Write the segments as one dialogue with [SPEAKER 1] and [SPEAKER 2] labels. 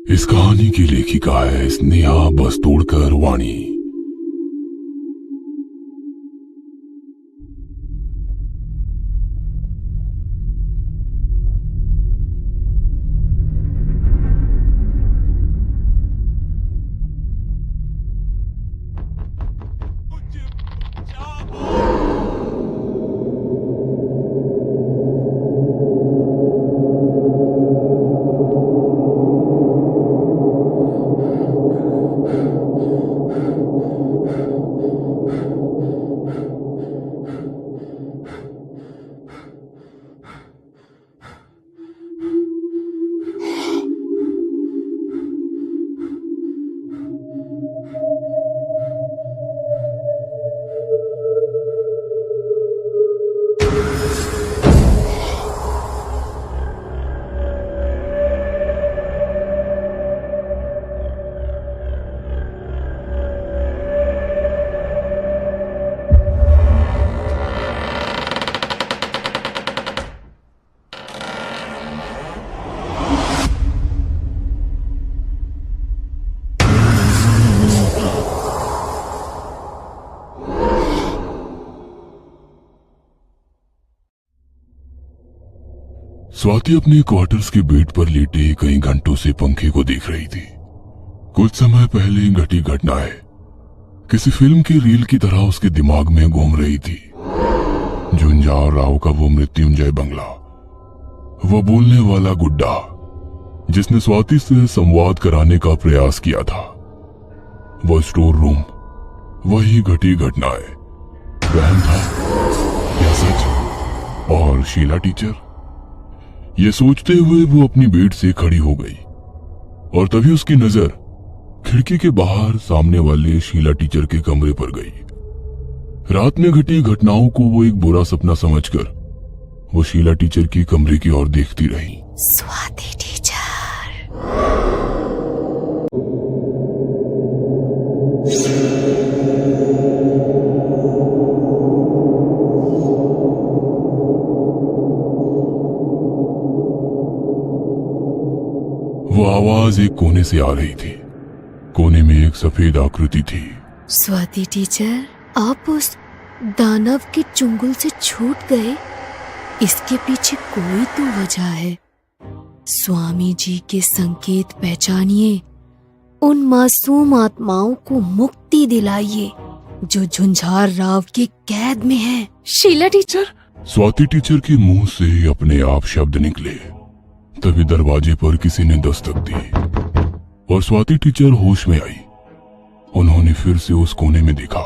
[SPEAKER 1] इस कहानी की लेखिका है स्नेहा बस्तोड़कर वाणी। स्वाति अपने क्वार्टर्स के बेड पर लेटे कई घंटों से पंखे को देख रही थी। कुछ समय पहले घटी घटनाएं किसी फिल्म की रील की तरह उसके दिमाग में घूम रही थी। झुंझार राव का वो मृत्युंजय बंगला, वो बोलने वाला गुड्डा जिसने स्वाति से संवाद कराने का प्रयास किया था, वो स्टोर रूम, वही घटी घटनाएं, वहम था या सच? और शीला टीचर? ये सोचते हुए वो अपनी बेड से खड़ी हो गई और तभी उसकी नजर खिड़की के बाहर सामने वाले शीला टीचर के कमरे पर गई। रात में घटी घटनाओं को वो एक बुरा सपना समझकर वो शीला टीचर की कमरे की ओर देखती रही।
[SPEAKER 2] स्वाति टीचर।
[SPEAKER 1] वो आवाज एक कोने से आ रही थी। कोने में एक सफेद आकृति थी।
[SPEAKER 2] स्वाति टीचर, आप उस दानव के चुंगल से छूट गए। इसके पीछे कोई तो वजह है। स्वामी जी के संकेत पहचानिए, उन मासूम आत्माओं को मुक्ति दिलाइए जो झुंझार राव के कैद में है। शीला टीचर।
[SPEAKER 1] स्वाति टीचर के मुंह से अपने आप शब्द निकले। तभी दरवाजे पर किसी ने दस्तक दी और स्वाति टीचर होश में आई। उन्होंने फिर से उस कोने में देखा,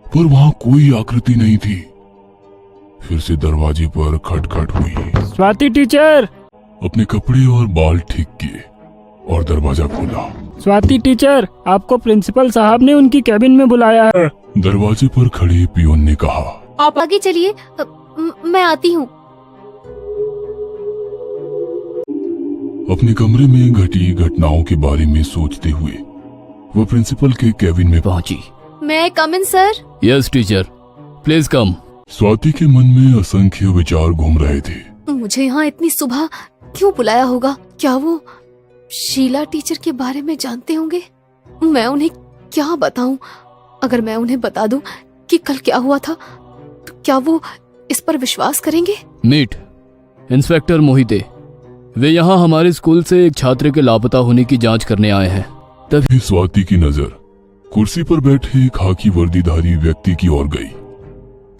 [SPEAKER 1] पर वहां कोई आकृति नहीं थी। फिर से दरवाजे पर खटखट हुई।
[SPEAKER 3] स्वाति टीचर।
[SPEAKER 1] अपने कपड़े और बाल ठीक किए और दरवाजा खोला।
[SPEAKER 3] स्वाति टीचर, आपको प्रिंसिपल साहब ने उनकी कैबिन में बुलाया है।
[SPEAKER 1] दरवाजे पर खड़े पियोन ने कहा,
[SPEAKER 2] आप आगे चलिए, मैं आती हूँ।
[SPEAKER 1] अपने कमरे में घटी घटनाओं के बारे में सोचते हुए वो प्रिंसिपल के कैबिन में
[SPEAKER 4] पहुंची।
[SPEAKER 2] May come in sir?
[SPEAKER 4] Yes teacher, please come.
[SPEAKER 1] Swati के मन में असंख्य विचार घूम रहे थे।
[SPEAKER 2] मुझे यहाँ इतनी सुबह क्यों बुलाया होगा? क्या वो शीला टीचर के बारे में जानते होंगे? मैं उन्हें क्या बताऊं? अगर मैं उन्हें बता दूं कि कल क्या हुआ था, तो क्या वो इस पर विश्वास करेंगे?
[SPEAKER 4] मीट इंस्पेक्टर मोहिते, वे यहाँ हमारे स्कूल से एक छात्र के लापता होने की जांच करने आए हैं।
[SPEAKER 1] तभी स्वाति की नजर कुर्सी पर बैठे खाकी वर्दीधारी व्यक्ति की ओर गई।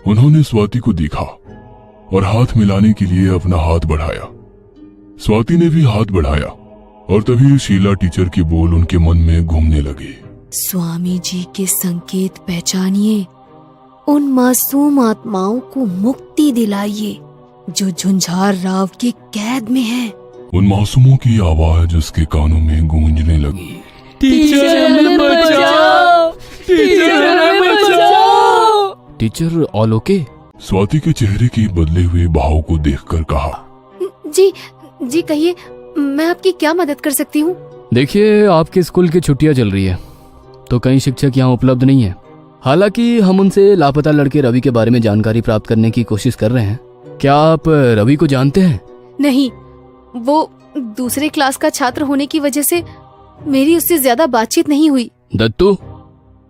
[SPEAKER 1] उन्होंने स्वाति को देखा और हाथ मिलाने के लिए अपना हाथ बढ़ाया। स्वाति ने भी हाथ बढ़ाया और तभी शीला टीचर के बोल उनके मन में घूमने लगे।
[SPEAKER 2] स्वामी जी के संकेत पहचानिए, उन मासूम आत्माओं को मुक्ति दिलाइए जो झुंझार राव के कैद में है।
[SPEAKER 1] उन मासूमों की आवाज उसके कानों में गूंजने लगी।
[SPEAKER 3] टीचर हमें बचाओ, टीचर हमें बचाओ।
[SPEAKER 4] Teacher all okay?
[SPEAKER 1] स्वाति के चेहरे के बदले हुए भाव को देखकर कहा,
[SPEAKER 2] जी कहिए, मैं आपकी क्या मदद कर सकती हूँ?
[SPEAKER 4] देखिए, आपके स्कूल की छुट्टियां चल रही है तो कई शिक्षक यहाँ उपलब्ध नहीं है। हालांकि हम उनसे लापता लड़के रवि के बारे में जानकारी प्राप्त करने की कोशिश कर रहे हैं। क्या आप रवि को जानते हैं?
[SPEAKER 2] नहीं, वो दूसरे क्लास का छात्र होने की वजह से मेरी उससे ज्यादा बातचीत नहीं हुई।
[SPEAKER 4] दत्तू,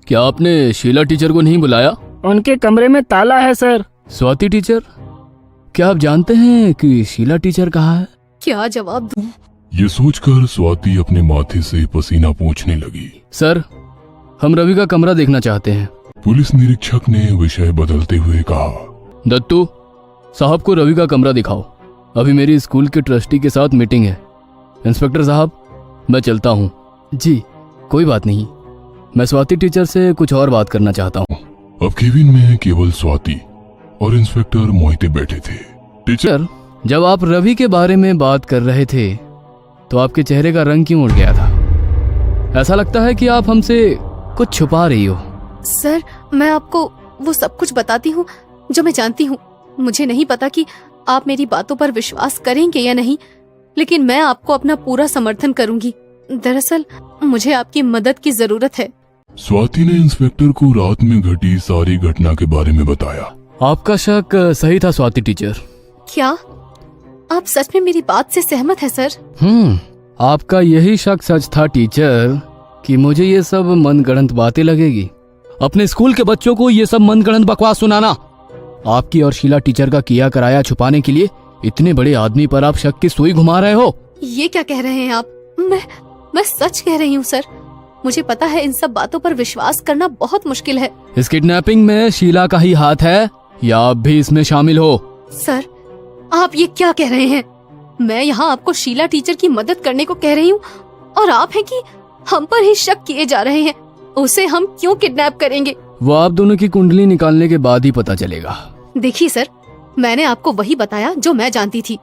[SPEAKER 4] क्या आपने शीला टीचर को नहीं बुलाया?
[SPEAKER 3] उनके कमरे में ताला है सर।
[SPEAKER 4] स्वाति टीचर, क्या आप जानते हैं कि शीला टीचर कहाँ है?
[SPEAKER 2] क्या जवाब दूं?
[SPEAKER 1] ये सोचकर स्वाति अपने माथे से पसीना पोंछने लगी।
[SPEAKER 4] सर, हम रवि का कमरा देखना चाहते हैं।
[SPEAKER 1] पुलिस निरीक्षक ने विषय बदलते हुए कहा।
[SPEAKER 4] दत्तू, साहब को रवि का कमरा दिखाओ। अभी मेरी स्कूल के ट्रस्टी के साथ मीटिंग है। इंस्पेक्टर साहब, मैं चलता हूँ। जी, कोई बात नहीं, मैं स्वाति टीचर से कुछ और बात करना चाहता हूँ।
[SPEAKER 1] अब केबिन में केवल स्वाति और इंस्पेक्टर मोहिते बैठे थे। टीचर,
[SPEAKER 4] जब आप रवि के बारे में बात कर रहे थे तो आपके चेहरे का रंग क्यों उड़ गया था? ऐसा लगता है कि आप हमसे कुछ छुपा रही हो।
[SPEAKER 2] सर, मैं आपको वो सब कुछ बताती हूँ जो मैं जानती हूँ। मुझे नहीं पता कि आप मेरी बातों पर विश्वास करेंगे या नहीं, लेकिन मैं आपको अपना पूरा समर्थन करूंगी। दरअसल मुझे आपकी मदद की जरूरत है।
[SPEAKER 1] स्वाति ने इंस्पेक्टर को रात में घटी सारी घटना के बारे में बताया।
[SPEAKER 4] आपका शक सही था स्वाति टीचर।
[SPEAKER 2] क्या आप सच में मेरी बात से सहमत है सर?
[SPEAKER 4] आपका यही शक सच था टीचर कि मुझे ये सब मनगढ़ंत बातें लगेगी। अपने स्कूल के बच्चों को ये सब मनगढ़ंत बकवास सुनाना, आपकी और शीला टीचर का किया कराया छुपाने के लिए इतने बड़े आदमी पर आप शक की सुई घुमा रहे हो।
[SPEAKER 2] ये क्या कह रहे हैं आप? मैं सच कह रही हूँ सर। मुझे पता है इन सब बातों पर विश्वास करना बहुत मुश्किल है।
[SPEAKER 4] इस किडनैपिंग में शीला का ही हाथ है या आप भी इसमें शामिल हो?
[SPEAKER 2] सर, आप ये क्या कह रहे हैं? मैं यहाँ आपको शीला टीचर की मदद करने को कह रही हूँ और आप हैं कि हम पर ही शक किए जा रहे हैं। उसे हम क्यों किडनैप करेंगे?
[SPEAKER 4] वो आप दोनों की कुंडली निकालने के बाद ही पता चलेगा।
[SPEAKER 2] देखिए सर, मैंने आपको वही बताया जो मैं जानती थी।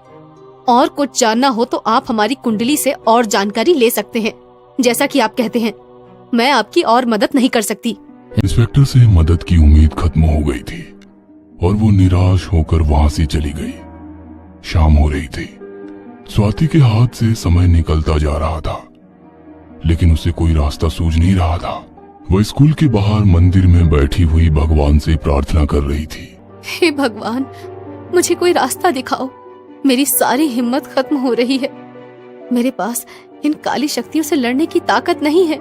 [SPEAKER 2] और कुछ जानना हो तो आप हमारी कुंडली से और जानकारी ले सकते हैं। जैसा कि आप कहते हैं, मैं आपकी और मदद नहीं कर सकती।
[SPEAKER 1] इंस्पेक्टर से मदद की उम्मीद खत्म हो गई थी और वो निराश होकर वहां से चली गई। शाम हो रही थी। स्वाति के हाथ से समय निकलता जा रहा था, लेकिन उसे कोई रास्ता सूझ नहीं रहा था। वह स्कूल के बाहर मंदिर में बैठी हुई भगवान से प्रार्थना कर रही थी।
[SPEAKER 2] हे भगवान, मुझे कोई रास्ता दिखाओ। मेरी सारी हिम्मत खत्म हो रही है। मेरे पास इन काली शक्तियों से लड़ने की ताकत नहीं है।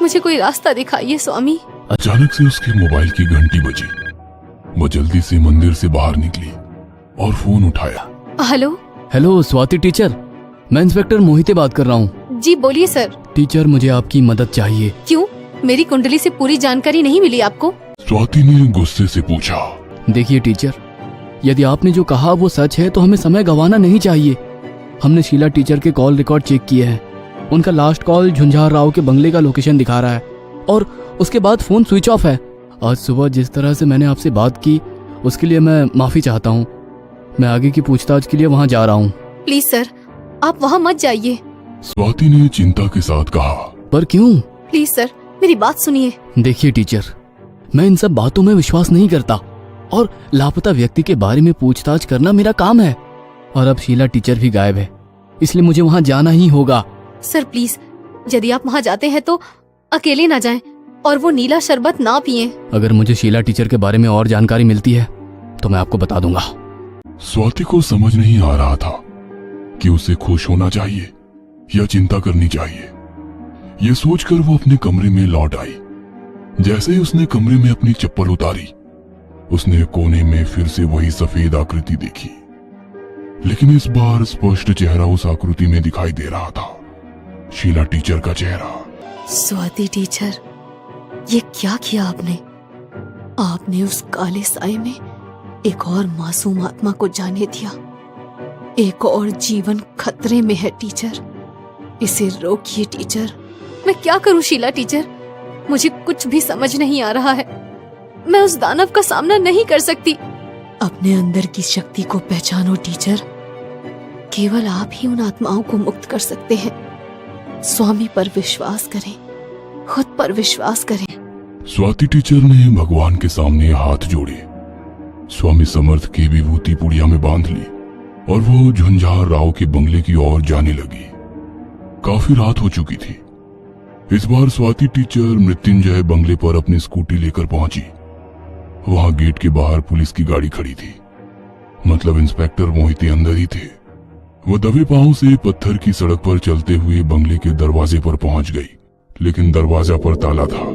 [SPEAKER 2] मुझे कोई रास्ता दिखाइए स्वामी।
[SPEAKER 1] अचानक से उसके मोबाइल की घंटी बजी। वो जल्दी से मंदिर से बाहर निकली और फोन उठाया।
[SPEAKER 2] हेलो
[SPEAKER 4] स्वाति टीचर, मैं इंस्पेक्टर मोहिते बात कर रहा हूँ।
[SPEAKER 2] जी बोलिए सर।
[SPEAKER 4] टीचर, मुझे आपकी मदद चाहिए।
[SPEAKER 2] क्यों? मेरी कुंडली से पूरी जानकारी नहीं मिली आपको?
[SPEAKER 1] स्वाति ने गुस्से से पूछा।
[SPEAKER 4] देखिए टीचर, यदि आपने जो कहा वो सच है तो हमें समय गंवाना नहीं चाहिए। हमने शीला टीचर के कॉल रिकॉर्ड चेक किए हैं। उनका लास्ट कॉल झुंझार राव के बंगले का लोकेशन दिखा रहा है और उसके बाद फोन स्विच ऑफ है। आज सुबह जिस तरह से मैंने आपसे बात की उसके लिए मैं माफी चाहता हूँ। मैं आगे की पूछताछ के लिए वहाँ जा रहा हूँ।
[SPEAKER 2] प्लीज सर, आप वहाँ मत जाइए।
[SPEAKER 1] स्वाति ने चिंता के साथ कहा।
[SPEAKER 4] पर क्यों?
[SPEAKER 2] प्लीज सर, मेरी बात सुनिए।
[SPEAKER 4] देखिए टीचर, मैं इन सब बातों में विश्वास नहीं करता और लापता व्यक्ति के बारे में पूछताछ करना मेरा काम है। और अब शीला टीचर भी गायब है, इसलिए मुझे वहाँ जाना ही होगा।
[SPEAKER 2] सर प्लीज, यदि आप वहाँ जाते हैं तो अकेले ना जाएं और वो नीला शरबत ना पिएं।
[SPEAKER 4] अगर मुझे शीला टीचर के बारे में और जानकारी मिलती है तो मैं आपको बता दूंगा।
[SPEAKER 1] स्वाति को समझ नहीं आ रहा था कि उसे खुश होना चाहिए या चिंता करनी चाहिए। ये सोचकर वो अपने कमरे में लौट आई। जैसे ही उसने कमरे में अपनी चप्पल उतारी, उसने कोने में फिर से वही सफेद आकृति देखी, लेकिन इस बार स्पष्ट चेहरा उस आकृति में दिखाई दे रहा था। शीला टीचर का चेहरा।
[SPEAKER 2] स्वाति टीचर, ये क्या किया आपने? आपने उस काले साए में एक और मासूम आत्मा को जाने दिया। एक और जीवन खतरे में है टीचर, इसे रोकिए टीचर। मैं क्या करूं शीला टीचर? मुझे कुछ भी समझ नहीं आ रहा है। मैं उस दानव का सामना नहीं कर सकती। अपने अंदर की शक्ति को पहचानो टीचर। केवल आप ही उन आत्माओं को मुक्त कर सकते हैं। स्वामी पर विश्वास करें, खुद पर विश्वास करें।
[SPEAKER 1] स्वाति टीचर ने भगवान के सामने हाथ जोड़े, स्वामी समर्थ की विभूति पुड़िया में बांध ली और वो झुंझार राव के बंगले की ओर जाने लगी। काफी रात हो चुकी थी। इस बार स्वाति टीचर मृत्युंजय बंगले पर अपनी स्कूटी लेकर पहुंची। वहां गेट के बाहर पुलिस की गाड़ी खड़ी थी, मतलब इंस्पेक्टर मोहिते अंदर ही थे। वो दबे पांव से पत्थर की सड़क पर चलते हुए बंगले के दरवाजे पर पहुंच गई, लेकिन दरवाजा पर ताला था।